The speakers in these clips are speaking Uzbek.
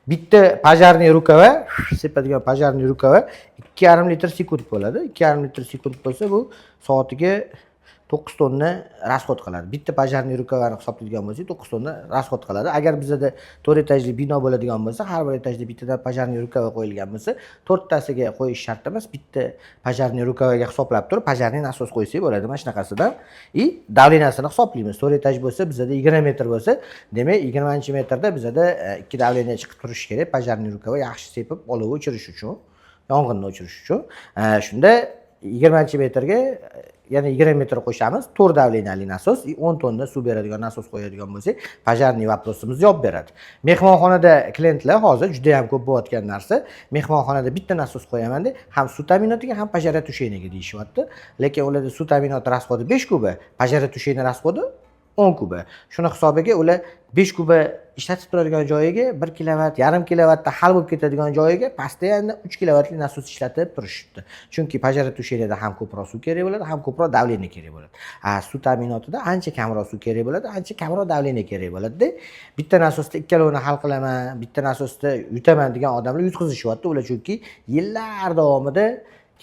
bitta pajarniy rukava, sepadigan pajarniy rukava 2,5 litr sekund bo'ladi. 2,5 litr sekund bo'lsa, bu soatiga 9 tonna расход qiladi. Bitta pajarniy rukavani hisoblaydigan bo'lsak, 9 tonna расход qiladi. Agar bizda 4 etajli bino bo'ladigan bo'lsa, har bir etajda bittadan pajarniy rukava qo'yilgan bo'lsa, 4 tasiga qo'yish shart emas. Bitta pajarniy rukavaga hisoblab turib, pajarniy nasos qo'ysak bo'ladi. Mana shunaqasidan. Davleniyasini hisoblaymiz. 4 etaj bo'lsa, bizda 20 metr bo'lsa, demak 20-metrda bizda 2 davleniya chiqib turishi kerak. Pajarniy rukava yaxshi sepib, olovni o'chirish uchun, yong'inni o'chirish uchun. Shunda 20 metrga yana 20 metr qo'shamiz. 4 davleniyali nasos, 10 tonna suv beradigan nasos qo'yadigan bo'lsak, pajarniy vопроsimiz javob beradi. Mehmonxonada klientlar hozir juda ham ko'p bo'layotgan narsa, mehmonxonada bitta nasos qo'yaman deb, ham suv ta'minotiga, ham pajarniy tushayniga deyishyapti. Lekin ularda suv ta'minoti rasxodi 5 kuba, pajarniy tushayni rasxodi 10 kuba. Shuni hisobiga ular 5 kuba ishlatib turadigan joyiga 1 kilovat, yarim kilovatda hal bo'lib ketadigan joyiga pastda yana 3 kilovatli nasos ishlatib turishibdi. Chunki pajarniy tushaynida ham ko'proq suv kerak bo'ladi, ham ko'proq davleniya kerak bo'ladi. Suv ta'minotida ancha kamroq suv kerak bo'ladi, ancha kamroq davleniya kerak bo'ladi-da. Bitta nasosda ikkalovini hal qilaman, bitta nasosda yutaman degan odamlar yutqizishyapti. Ular chunki yillar davomida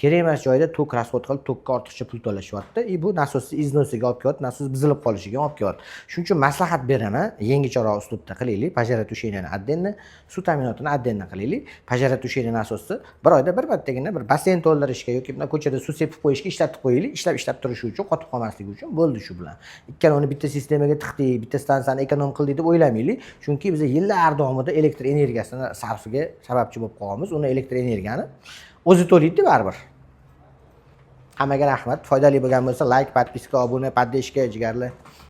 kerak emas joyda tok расход qilib, tokka ortiqcha pul to'lashyapti. Bu nasosni iznosiga olib kelyapti, nasos buzilib qolishiga olib kelyapti. Shuning uchun maslahat beraman, yengilroq uslubda qilaylik. Pajarniy tushaynani отдельно, suv ta'minotini отдельно qilaylik. Pajarniy tushayni nasosni bir oyda bir martagina bir basseyn to'ldirishga yoki ko'chada suv sepib qo'yishga ishlatib qo'yaylik. Ishlab turishi uchun, qotib qolmasligi uchun bo'ldi shu bilan. Ikkalovini bitta sistemaga tiqdik, bitta stansiyani ekonom qildik deb o'ylamaylik. Chunki biz yillar davomida elektr energiyasini sarfiga sababchi bo'lib qolamiz. Uni elektr energiyani o'zi to'laydi baribir. Hammaga rahmat. Foydali bo'lgan bo'lsa like, подписка, obuna, поддержка jigarlar.